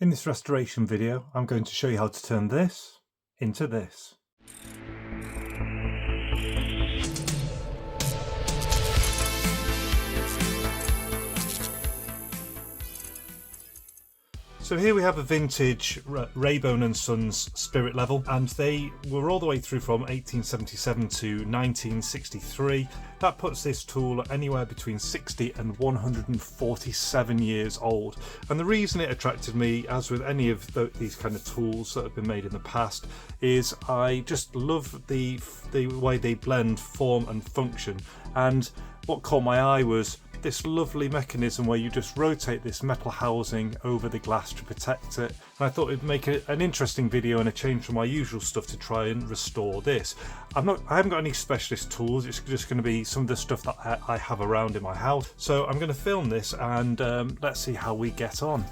In this restoration video, I'm going to show you how to turn this into this. So here we have a vintage Rabone and Sons spirit level, and they were all the way through from 1877 to 1963. That puts this tool anywhere between 60 and 147 years old. And the reason it attracted me, as with any of these kind of tools that have been made in the past, is I just love the way they blend form and function. And what caught my eye was this lovely mechanism where you just rotate this metal housing over the glass to protect it, and I thought it'd make an interesting video and a change from my usual stuff to try and restore this. I haven't got any specialist tools, it's just going to be some of the stuff that I have around in my house. So I'm going to film this and let's see how we get on.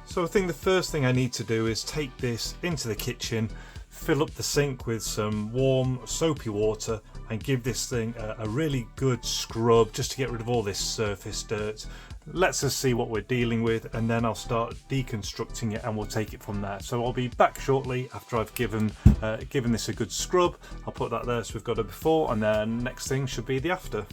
So I think the first thing I need to do is take this into the kitchen, fill up the sink with some warm soapy water and give this thing a really good scrub just to get rid of all this surface dirt. Lets us see what we're dealing with, and then I'll start deconstructing it and we'll take it from there. So I'll be back shortly after I've given this a good scrub. I'll put that there so we've got a before, and then next thing should be the after.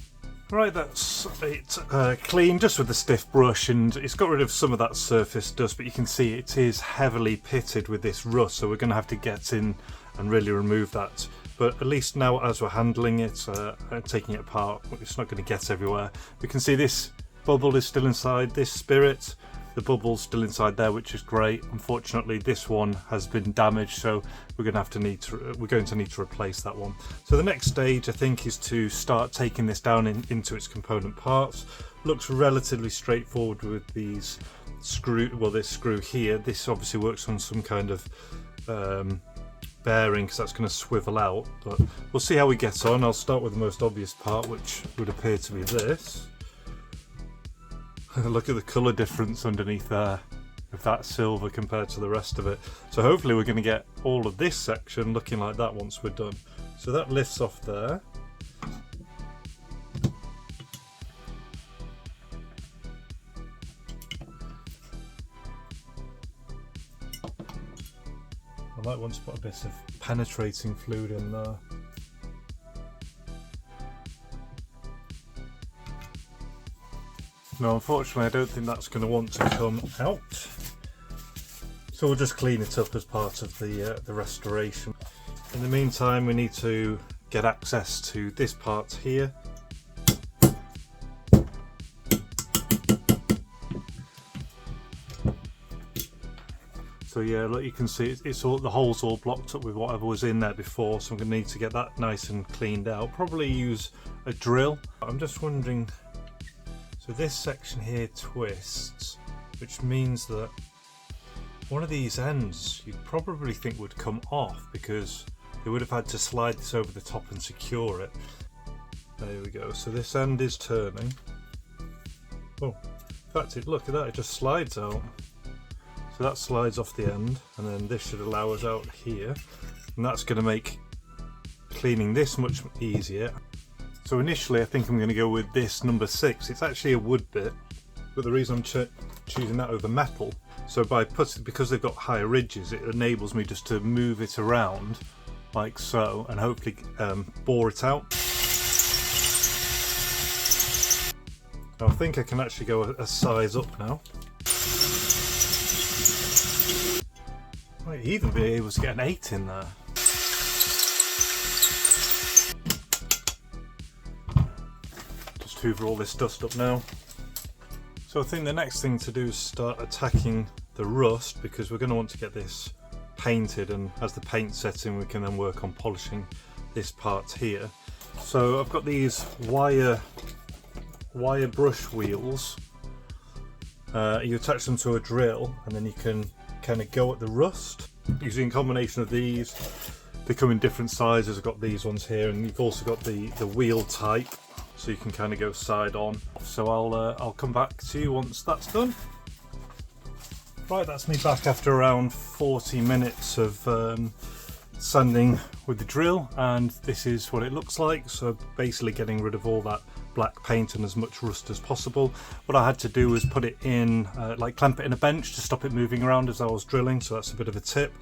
Right, that's it clean just with the stiff brush, and it's got rid of some of that surface dust, but you can see it is heavily pitted with this rust, so we're going to have to get in and really remove that. But at least now, as we're handling it and taking it apart, it's not going to get everywhere. We can see this bubble is still inside this spirit. The bubble's still inside there, which is great. Unfortunately, this one has been damaged, so we're going to need to replace that one. So the next stage, I think, is to start taking this down into its component parts. Looks relatively straightforward with these this screw here. This obviously works on some kind of bearing, because that's going to swivel out. But we'll see how we get on. I'll start with the most obvious part, which would appear to be this. Look at the colour difference underneath there, with that silver compared to the rest of it. So hopefully we're going to get all of this section looking like that once we're done. So that lifts off there. I might want to put a bit of penetrating fluid in there. No, unfortunately I don't think that's going to want to come out. So we'll just clean it up as part of the restoration. In the meantime, we need to get access to this part here. So yeah, look, you can see it's all, the hole's all blocked up with whatever was in there before, so I'm going to need to get that nice and cleaned out. Probably use a drill. I'm just wondering, so this section here twists, which means that one of these ends you'd probably think would come off, because they would have had to slide this over the top and secure it. There we go, so this end is turning. Oh, in fact, look at that, it just slides out. So that slides off the end, and then this should allow us out here, and that's going to make cleaning this much easier. So initially I think I'm going to go with this number 6. It's actually a wood bit, but the reason I'm choosing that over metal, so because they've got higher ridges, it enables me just to move it around like so, and hopefully bore it out. I think I can actually go a size up now. Might even be able to get an 8 in there. Just hoover all this dust up now. So I think the next thing to do is start attacking the rust, because we're going to want to get this painted, and as the paint sets in we can then work on polishing this part here. So I've got these wire brush wheels. You attach them to a drill, and then you can kind of go at the rust using a combination of these. They come in different sizes. I've got these ones here, and you've also got the wheel type, so you can kind of go side on. So I'll come back to you once that's done. Right, that's me back after around 40 minutes of sanding with the drill, and this is what it looks like. So basically getting rid of all that black paint and as much rust as possible. What I had to do was put it in, like clamp it in a bench to stop it moving around as I was drilling, so that's a bit of a tip.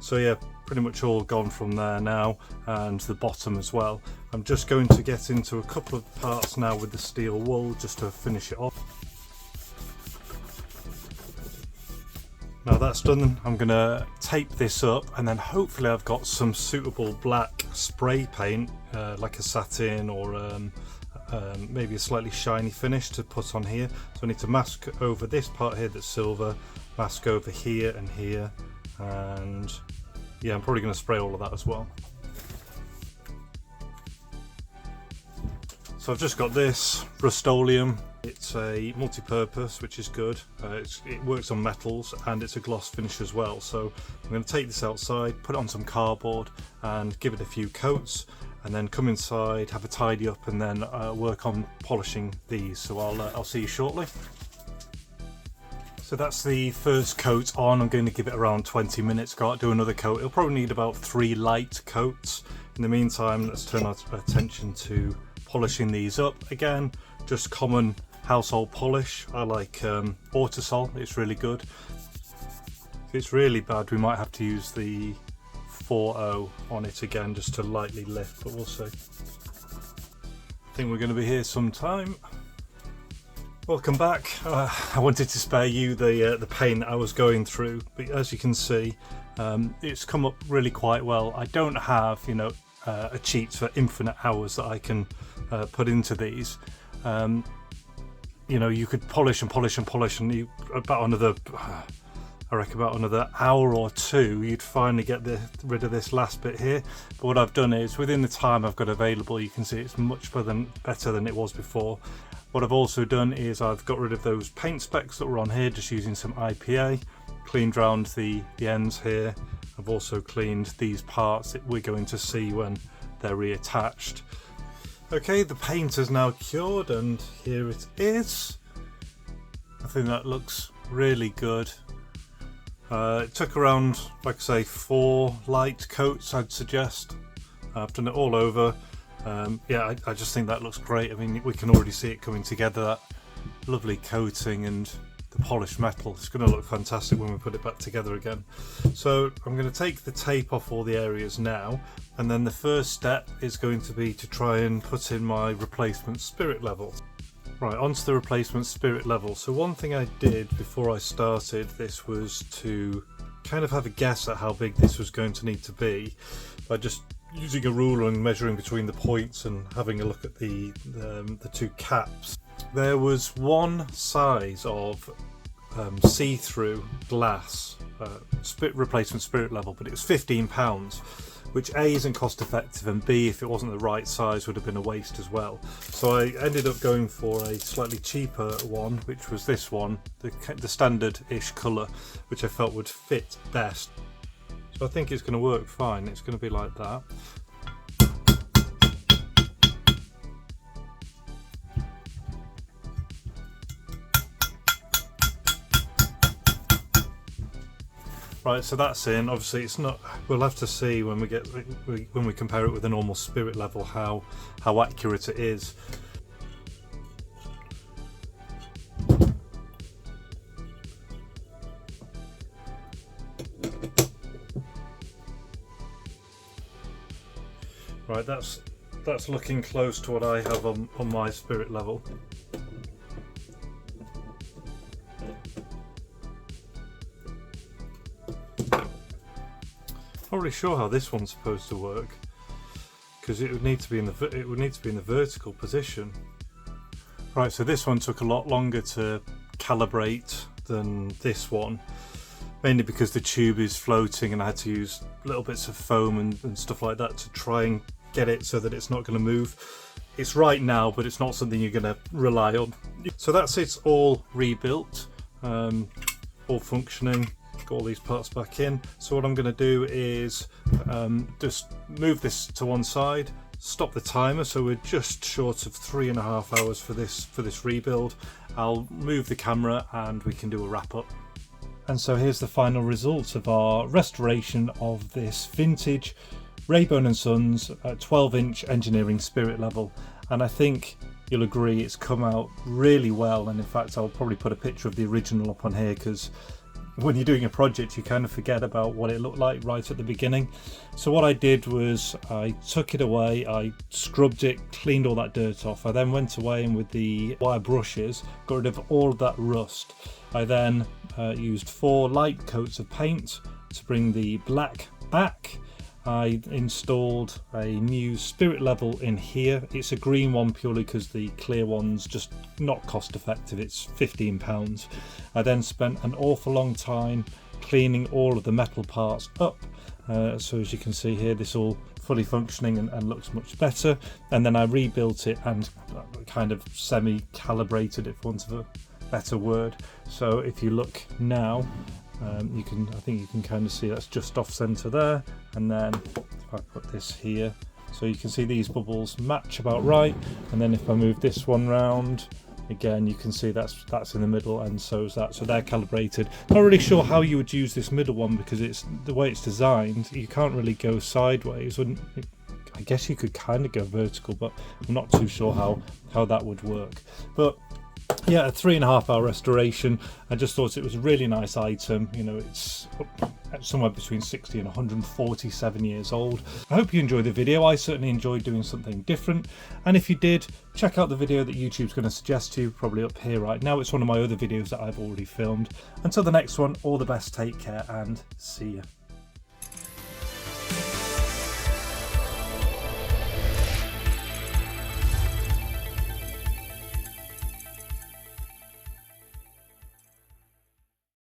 So yeah, pretty much all gone from there now, and the bottom as well. I'm just going to get into a couple of parts now with the steel wool just to finish it off. Now that's done, I'm going to tape this up, and then hopefully I've got some suitable black spray paint, like a satin or maybe a slightly shiny finish to put on here. So I need to mask over this part here that's silver, mask over here and here, and yeah, I'm probably going to spray all of that as well. So I've just got this Rust-Oleum. It's a multi-purpose, which is good. It works on metals and it's a gloss finish as well. So I'm going to take this outside, put it on some cardboard and give it a few coats, and then come inside, have a tidy up, and then work on polishing these. So I'll see you shortly. So that's the first coat on. I'm going to give it around 20 minutes, go out, do another coat. It'll probably need about 3 light coats. In the meantime, let's turn our attention to polishing these up. Again, just common household polish. I like Ortisol, it's really good. If it's really bad, we might have to use the 4O on it again just to lightly lift, but we'll see. I think we're going to be here some time. Welcome back. I wanted to spare you the pain I was going through, but as you can see, it's come up really quite well. I don't have, you know, a cheat for infinite hours that I can put into these. You know, you could polish and polish and polish, and about another, I reckon about another hour or two, you'd finally get rid of this last bit here. But what I've done is, within the time I've got available, you can see it's much better than it was before. What I've also done is I've got rid of those paint specks that were on here, just using some IPA, cleaned round the ends here. I've also cleaned these parts that we're going to see when they're reattached. Okay, the paint is now cured, and here it is. I think that looks really good. It took around, like I say, 4 light coats, I'd suggest. I've done it all over. Yeah, I just think that looks great. I mean, we can already see it coming together, that lovely coating and the polished metal. It's going to look fantastic when we put it back together again. So I'm going to take the tape off all the areas now, and then the first step is going to be to try and put in my replacement spirit level. Right, onto the replacement spirit level. So one thing I did before I started this was to kind of have a guess at how big this was going to need to be by just using a ruler and measuring between the points and having a look at the 2 caps. There was one size of see-through glass replacement spirit level, but it was £15, which A, isn't cost effective, and B, if it wasn't the right size, would have been a waste as well. So I ended up going for a slightly cheaper one, which was this one, the standard-ish colour, which I felt would fit best. So I think it's going to work fine. It's going to be like that. Right, so that's in. Obviously, it's not. We'll have to see when we compare it with a normal spirit level how accurate it is. Right, that's looking close to what I have on my spirit level. Not really sure how this one's supposed to work, because it would need to be in the vertical position. Right, so this one took a lot longer to calibrate than this one, mainly because the tube is floating and I had to use little bits of foam and stuff like that to try and get it so that it's not going to move. It's right now, but it's not something you're going to rely on. So that's it, all rebuilt, all functioning. Got all these parts back in. So what I'm going to do is just move this to one side, stop the timer, so we're just short of 3.5 hours for this rebuild. I'll move the camera and we can do a wrap up. And so here's the final results of our restoration of this vintage Rabone & Sons 12-inch engineering spirit level. And I think you'll agree it's come out really well. And in fact, I'll probably put a picture of the original up on here, because when you're doing a project you kind of forget about what it looked like right at the beginning. So what I did was I took it away, I scrubbed it, cleaned all that dirt off. I then went away and with the wire brushes got rid of all of that rust. I then used 4 light coats of paint to bring the black back. I installed a new spirit level in here. It's a green one purely because the clear one's just not cost effective. It's £15. I then spent an awful long time cleaning all of the metal parts up. So as you can see here, this all fully functioning and looks much better. And then I rebuilt it and kind of semi-calibrated it, for want of a better word. So if you look now, I think you can kind of see that's just off center there. And then if I put this here, so you can see these bubbles match about right. And then if I move this one round, again you can see that's in the middle, and so is that. So they're calibrated. Not really sure how you would use this middle one, because it's the way it's designed, you can't really go sideways. I guess you could kind of go vertical, but I'm not too sure how that would work. But yeah, a 3.5 hour restoration. I just thought it was a really nice item. You know, it's somewhere between 60 and 147 years old. I hope you enjoyed the video. I certainly enjoyed doing something different. And if you did, check out the video that YouTube's going to suggest to you, probably up here right now. It's one of my other videos that I've already filmed. Until the next one, all the best, take care, and see ya.